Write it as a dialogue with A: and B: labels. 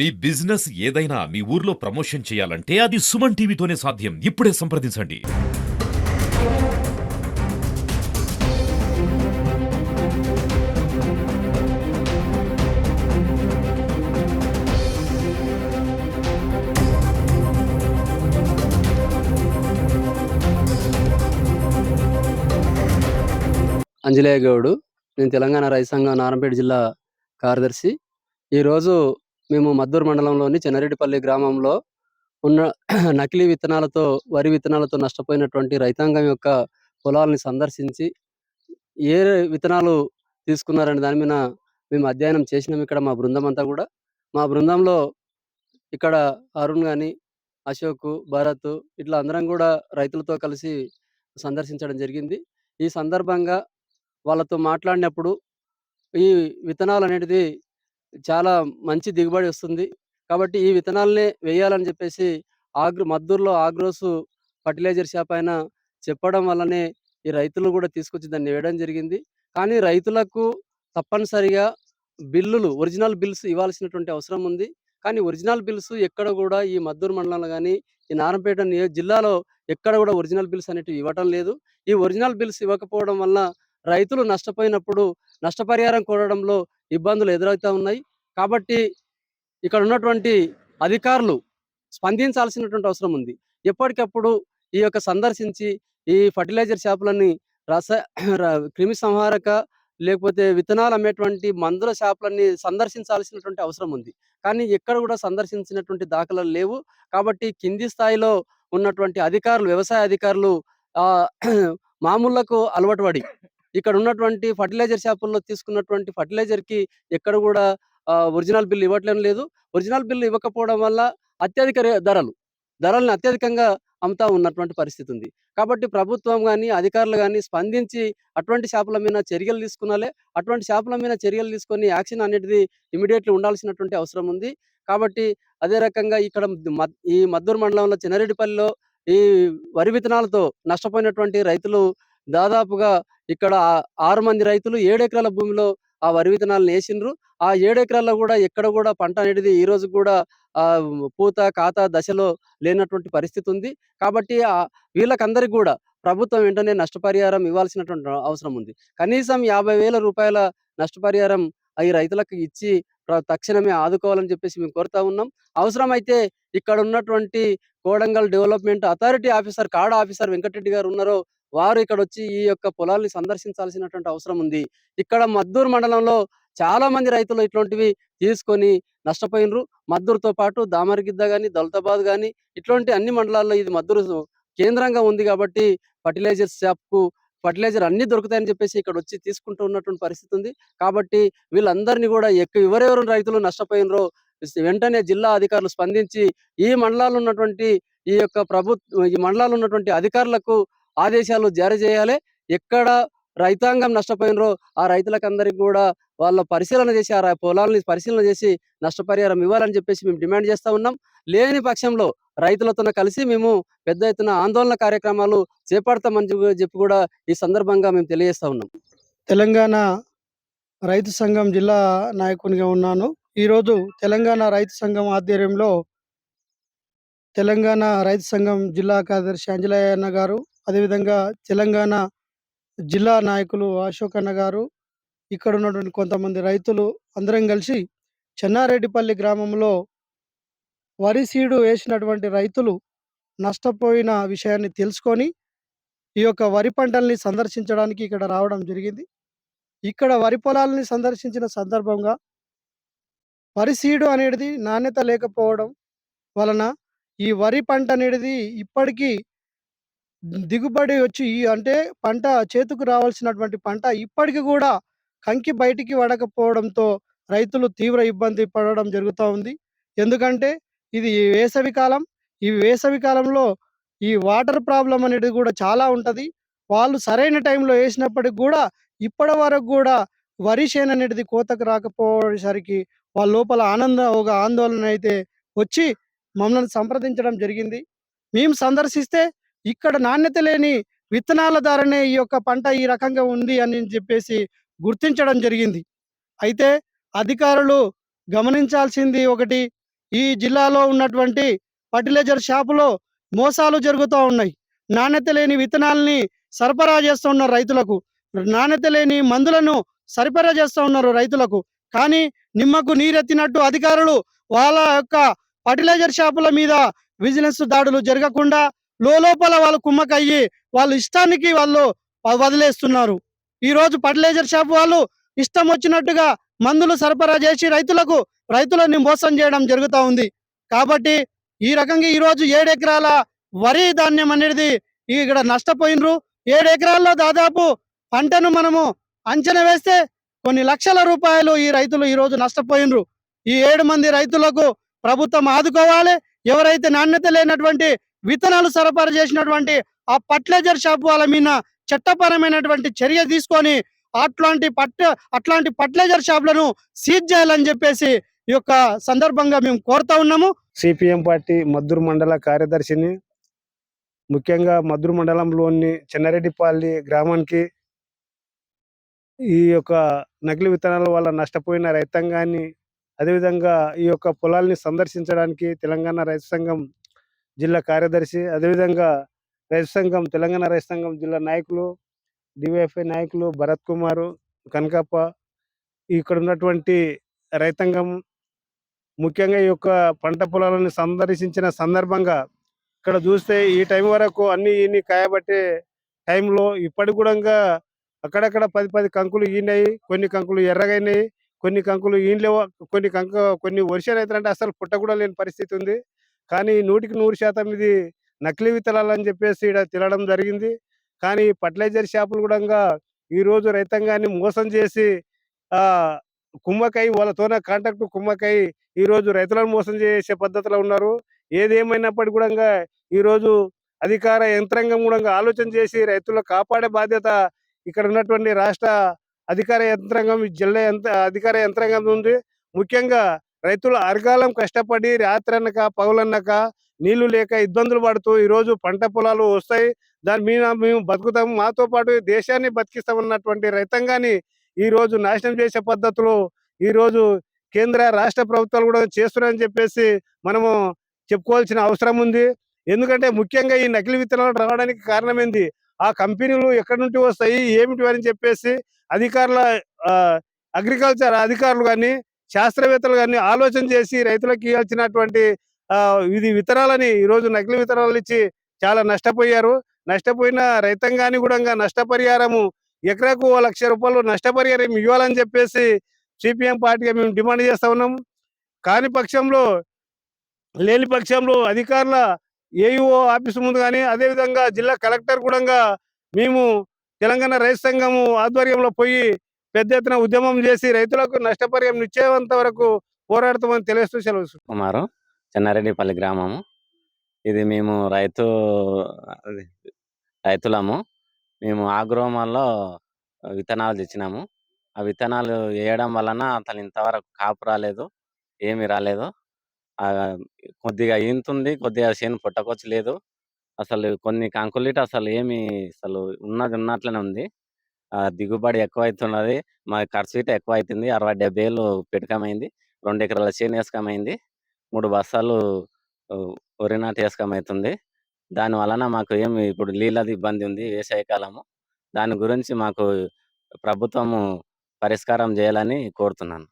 A: మీ business ఏదైనా మీ ఊర్లో promotion చేయాలంటే అది సుమన్ టీవీతోనే సాధ్యం. ఇప్పుడే సంప్రదించండి.
B: అంజనేయ గౌడు. నేను తెలంగాణ రైతు సంఘం నారంపేట జిల్లా కార్యదర్శి. ఈరోజు మేము మద్దూరు మండలంలోని చెన్నారెడ్డిపల్లి గ్రామంలో ఉన్న నకిలీ విత్తనాలతో, వరి విత్తనాలతో నష్టపోయినటువంటి రైతాంగం యొక్క పొలాల్ని సందర్శించి, ఏ విత్తనాలు తీసుకున్నారనే దాని మీద మేము అధ్యయనం చేసినాం. ఇక్కడ మా బృందం అంతా కూడా. మా బృందంలో ఇక్కడ అరుణ్ గాని, అశోకు, భరత్ ఇట్లా అందరం కూడా రైతులతో కలిసి సందర్శించడం జరిగింది. ఈ సందర్భంగా వాళ్ళతో మాట్లాడినప్పుడు ఈ విత్తనాలనేటిది చాలా మంచి దిగుబడి వస్తుంది. కాబట్టి ఈ విత్తనాలనే వేయాలని చెప్పేసి మద్దూరులో ఆగ్రోసు ఫర్టిలైజర్ షాప్ ఆయన చెప్పడం వల్లనే ఈ రైతులు కూడా తీసుకొచ్చి దాన్ని వేయడం జరిగింది. కానీ రైతులకు తప్పనిసరిగా ఒరిజినల్ బిల్స్ ఇవ్వాల్సినటువంటి అవసరం ఉంది. కానీ ఒరిజినల్ బిల్స్ ఎక్కడ కూడా ఈ మద్దూరు మండలంలో గాని, ఈ నారంపేట జిల్లాలో ఎక్కడ కూడా ఒరిజినల్ బిల్స్ అనేటివి ఇవ్వటం లేదు. ఈ ఒరిజినల్ బిల్స్ ఇవ్వకపోవడం వలన రైతులు నష్టపోయినప్పుడు నష్టపరిహారం కోరడంలో ఇబ్బందులు ఎదురవుతా ఉన్నాయి. కాబట్టి ఇక్కడ ఉన్నటువంటి అధికారులు స్పందించాల్సినటువంటి అవసరం ఉంది. ఎప్పటికప్పుడు ఈ యొక్క సందర్శించి ఈ ఫర్టిలైజర్ షాపులని రస క్రిమి సంహారక లేకపోతే విత్తనాలు అమ్మేటువంటి మందుల షాపులన్నీ సందర్శించాల్సినటువంటి అవసరం ఉంది. కానీ ఎక్కడ కూడా సందర్శించినటువంటి దాఖలాలు లేవు. కాబట్టి కింది స్థాయిలో ఉన్నటువంటి అధికారులు, వ్యవసాయ అధికారులు మామూళ్లకు అలవాటు పడి ఇక్కడ ఉన్నటువంటి ఫర్టిలైజర్ షాపుల్లో తీసుకున్నటువంటి ఫర్టిలైజర్‌కి ఎక్కడ కూడా ఒరిజినల్ బిల్ ఇవ్వట్లేం లేదు. ఒరిజినల్ బిల్ ఇవ్వకపోవడం వల్ల అత్యధిక ధరల్ని అత్యధికంగా అమ్ముతా ఉన్నటువంటి పరిస్థితి ఉంది. కాబట్టి ప్రభుత్వం గాని, అధికారులు గాని స్పందించి అటువంటి షాపుల మీద చర్యలు తీసుకునాలే. అటువంటి షాపుల మీద చర్యలు తీసుకొని యాక్షన్ అనేది ఇమ్మీడియేట్‌లీ ఉండాల్సినటువంటి అవసరం ఉంది. కాబట్టి అదే రకంగా ఇక్కడ ఈ మద్దూరు మండలంలో చెన్నారెడ్డిపల్లిలో ఈ వరి విత్తనాలతో నష్టపోయినటువంటి రైతులు దాదాపుగా ఇక్కడ 6 మంది రైతులు 7 ఎకరాల భూమిలో ఆ వరి విత్తనాలను వేసిండ్రు. ఆ 7 ఎకరాల్లో కూడా ఎక్కడ కూడా పంట అనేది ఈ రోజు కూడా పూత, కాత దశలో లేనటువంటి పరిస్థితి ఉంది. కాబట్టి వీళ్ళకందరికి కూడా ప్రభుత్వం వెంటనే నష్టపరిహారం ఇవ్వాల్సినటువంటి అవసరం ఉంది. కనీసం రూ. 50,000 నష్టపరిహారం ఈ రైతులకు ఇచ్చి తక్షణమే ఆదుకోవాలని చెప్పేసి మేము కోరుతా ఉన్నాం. అవసరమైతే ఇక్కడ ఉన్నటువంటి కోడంగల్ డెవలప్మెంట్ అథారిటీ ఆఫీసర్, కాడా ఆఫీసర్ వెంకటరెడ్డి గారు ఉన్నారో వారు ఇక్కడొచ్చి ఈ యొక్క పొలాల్ని సందర్శించాల్సినటువంటి అవసరం ఉంది. ఇక్కడ మద్దూరు మండలంలో చాలా మంది రైతులు ఇట్లాంటివి తీసుకొని నష్టపోయినరు. మద్దూరుతో పాటు దామరగిద్ద గాని, దౌలతాబాద్ గాని ఇట్లాంటి అన్ని మండలాల్లో ఇది మద్దూరు కేంద్రంగా ఉంది కాబట్టి ఫర్టిలైజర్ అన్ని దొరుకుతాయని చెప్పేసి ఇక్కడ వచ్చి తీసుకుంటూ ఉన్నటువంటి పరిస్థితి ఉంది. కాబట్టి వీళ్ళందరినీ కూడా ఎవరెవరు రైతులు నష్టపోయినరో వెంటనే జిల్లా అధికారులు స్పందించి ఈ మండలాల్లో ఉన్నటువంటి ఈ మండలాల్లో ఉన్నటువంటి అధికారులకు ఆదేశాలు జారీ చేయాలి. ఎక్కడ రైతాంగం నష్టపోయినరో ఆ రైతులకందరికి కూడా వాళ్ళ పరిశీలన చేసి ఆ పొలాలని పరిశీలన చేసి నష్టపరిహారం ఇవ్వాలని చెప్పేసి మేము డిమాండ్ చేస్తా ఉన్నాం. లేని పక్షంలో రైతులతో కలిసి మేము పెద్ద ఎత్తున ఆందోళన కార్యక్రమాలు చేపడతామని చెప్పి కూడా ఈ సందర్భంగా మేము తెలియజేస్తా ఉన్నాం.
C: తెలంగాణ రైతు సంఘం జిల్లా నాయకునిగా ఉన్నాను. ఈరోజు తెలంగాణ రైతు సంఘం ఆధ్వర్యంలో తెలంగాణ రైతు సంఘం జిల్లా కార్యదర్శి అంజలయ్య అన్న గారు, అదేవిధంగా తెలంగాణ జిల్లా నాయకులు అశోక్ అన్న గారు, ఇక్కడ ఉన్నటువంటి కొంతమంది రైతులు అందరం కలిసి చెన్నారెడ్డిపల్లి గ్రామంలో వరి సీడు వేసినటువంటి రైతులు నష్టపోయిన విషయాన్ని తెలుసుకొని ఈ యొక్క వరి పంటల్ని సందర్శించడానికి ఇక్కడ రావడం జరిగింది. ఇక్కడ వరి పొలాలని సందర్శించిన సందర్భంగా వరి సీడు అనేది నాణ్యత లేకపోవడం వలన ఈ వరి పంట అనేది ఇప్పటికీ దిగుబడి వచ్చి అంటే పంట చేతికి రావాల్సినటువంటి పంట ఇప్పటికి కూడా కంకి బయటికి పడకపోవడంతో రైతులు తీవ్ర ఇబ్బంది పడడం జరుగుతూ ఉంది. ఎందుకంటే ఇది వేసవి కాలం. ఈ వేసవి కాలంలో ఈ వాటర్ ప్రాబ్లం అనేది కూడా చాలా ఉంటది. వాళ్ళు సరైన టైంలో వేసినప్పటికి కూడా ఇప్పటి వరకు కూడా వరి చేను అనేది కోతకు రాకపోయేసరికి వాళ్ళ లోపల ఒక ఆందోళన అయితే వచ్చి మమ్మల్ని సంప్రదించడం జరిగింది. మేము సందర్శిస్తే ఇక్కడ నాణ్యత లేని విత్తనాల ద్వారానే ఈ యొక్క పంట ఈ రకంగా ఉంది అని చెప్పేసి గుర్తించడం జరిగింది. అయితే అధికారులు గమనించాల్సింది ఒకటి, ఈ జిల్లాలో ఉన్నటువంటి ఫర్టిలైజర్ షాపులో మోసాలు జరుగుతూ ఉన్నాయి. నాణ్యత లేని విత్తనాలని సరఫరా చేస్తూ ఉన్నారు రైతులకు. నాణ్యత లేని మందులను సరఫరా చేస్తూ ఉన్నారు రైతులకు. కానీ నిమ్మకు నీరెత్తినట్టు అధికారులు వాళ్ళ యొక్క ఫర్టిలైజర్ షాపుల మీద విజిలెన్స్ దాడులు జరగకుండా లోపల వాళ్ళు కుమ్మకయ్యి వాళ్ళ ఇష్టానికి వాళ్ళు వదిలేస్తున్నారు. ఈ రోజు ఫర్టిలైజర్ షాప్ వాళ్ళు ఇష్టం వచ్చినట్టుగా మందులు సరఫరా చేసి రైతులని మోసం చేయడం జరుగుతూ ఉంది. కాబట్టి ఈ రకంగా ఈ రోజు 7 ఎకరాల వరి ధాన్యం అనేది ఇక్కడ నష్టపోయినరు. 7 ఎకరాల్లో దాదాపు పంటను మనము అంచనా వేస్తే కొన్ని లక్షల రూపాయలు ఈ రైతులు ఈ రోజు నష్టపోయినరు. ఈ 7 మంది రైతులకు ప్రభుత్వం ఆదుకోవాలి. ఎవరైతే నాణ్యత లేనటువంటి విత్తనాలు సరఫరా చేసినటువంటి ఆ ఫర్టిలైజర్ షాప్ వాళ్ళ మీద చట్టపరమైనటువంటి చర్య తీసుకొని అట్లాంటి ఫర్టిలైజర్ షాపులను సీజ్ చేయాలని చెప్పేసి ఈ యొక్క సందర్భంగా మేము కోరుతా ఉన్నాము.
D: సిపిఎం పార్టీ మద్దూరు మండల కార్యదర్శిని. ముఖ్యంగా మద్దూరు మండలంలోని చెన్నారెడ్డిపల్లి గ్రామానికి ఈ యొక్క నకిలీ విత్తనాల వల్ల నష్టపోయిన రైతాంగాన్ని, అదేవిధంగా ఈ యొక్క పొలాల్ని సందర్శించడానికి తెలంగాణ రైతు సంఘం జిల్లా కార్యదర్శి, అదేవిధంగా తెలంగాణ రైతు సంఘం జిల్లా నాయకులు, డివైఎఫ్ఐ నాయకులు భరత్ కుమారు, కనకప్ప, ఇక్కడ ఉన్నటువంటి రైతాంగం ముఖ్యంగా ఈ యొక్క పంట పొలాలను సందర్శించిన సందర్భంగా ఇక్కడ చూస్తే ఈ టైం వరకు ఇన్ని కాయబట్టే టైంలో ఇప్పటికి కూడా అక్కడక్కడ 10 కంకులు ఈనాయి, కొన్ని కంకులు ఎర్రగైనాయి, కొన్ని కంకులు ఈనలేవు, కొన్ని వర్షాలు అవుతారంటే అసలు పుట్ట కూడా లేని పరిస్థితి ఉంది. కానీ 100% ఇది నకిలీ విత్తనాలు అని చెప్పేసి ఇక్కడ తినడం జరిగింది. కానీ ఫర్టిలైజర్ షాపులు కూడా ఈ రోజు రైతాంగాన్ని మోసం చేసి కుమ్మకై వాళ్ళతోన కాంటాక్ట్ కుమ్మకై ఈ రోజు రైతులను మోసం చేసే పద్ధతిలో ఉన్నారు. ఏదేమైనప్పటికీ కూడా ఈ రోజు అధికార యంత్రాంగం కూడా ఆలోచన చేసి రైతులను కాపాడే బాధ్యత ఇక్కడ ఉన్నటువంటి రాష్ట్ర అధికార యంత్రాంగం, జిల్లా అధికార యంత్రాంగం ఉంది. ముఖ్యంగా రైతులు అరకాలం కష్టపడి రాత్రనక పగలన్నక నీళ్లు లేక ఇబ్బందులు పడుతూ ఈ రోజు పంట పొలాలు వస్తాయి, దాని మీద మేము బతుకుతాము, మాతో పాటు దేశాన్ని బతికిస్తామన్నటువంటి రైతాంగాన్ని ఈ రోజు నాశనం చేసే పద్ధతులు ఈ రోజు కేంద్ర రాష్ట్ర ప్రభుత్వాలు కూడా చేస్తున్నారని చెప్పేసి మనము చెప్పుకోవాల్సిన అవసరం ఉంది. ఎందుకంటే ముఖ్యంగా ఈ నకిలీ విత్తనాలు రావడానికి కారణం ఏంది? ఆ కంపెనీలు ఎక్కడి నుండి వస్తాయి, ఏమిటి అని చెప్పేసి అగ్రికల్చర్ అధికారులు కానీ, శాస్త్రవేత్తలు కానీ ఆలోచన చేసి రైతులకు ఇవ్వాల్సినటువంటి ఇది విత్తనాలని ఈరోజు నకిలీ విత్తనాలు ఇచ్చి చాలా నష్టపోయారు. నష్టపోయిన రైతాంగాన్ని కూడా నష్టపరిహారము ఎకరాకు 1 లక్ష రూపాయలు నష్టపరిహారం ఇవ్వాలని చెప్పేసి సిపిఎం పార్టీగా మేము డిమాండ్ చేస్తా ఉన్నాం. లేని పక్షంలో అధికారుల ఏఈఓ ఆఫీసు ముందు కానీ, అదేవిధంగా జిల్లా కలెక్టర్ కూడా మేము తెలంగాణ రైతు సంఘము ఆధ్వర్యంలో పోయి పెద్ద ఎత్తున ఉద్యమం చేసి రైతులకు నష్టపరిహారం ఇచ్చేంత వరకు పోరాడతామని తెలియస్తూ సెలవు.
E: కుమారు, చెన్నారెడ్డిపల్లి గ్రామము. ఇది మేము రైతులము. మేము ఆగ్రోమాల్లో విత్తనాలు తెచ్చినాము. ఆ విత్తనాలు వేయడం వలన అసలు ఇంతవరకు కాపు రాలేదు, ఏమి రాలేదు. కొద్దిగా ఈనుతుంది, కొద్దిగా చేను పుట్టకొచ్చలేదు. అసలు కొన్ని కంకులిట అసలు ఉన్నట్లనే ఉంది. దిగుబడి ఎక్కువైతున్నది, మా ఖర్చు ఇట ఎక్కువ అవుతుంది. 60-70 వేలు పెట్టుకమైంది. 2 ఎకరాల చేను వేసుకమైంది. 3 బస్తాలు వరి నాటు వేసుకమవుతుంది. దాని వలన మాకు ఇప్పుడు నీళ్ళది ఇబ్బంది ఉంది, వేసవి కాలము. దాని గురించి మాకు ప్రభుత్వము పరిష్కారం చేయాలని కోరుతున్నాను.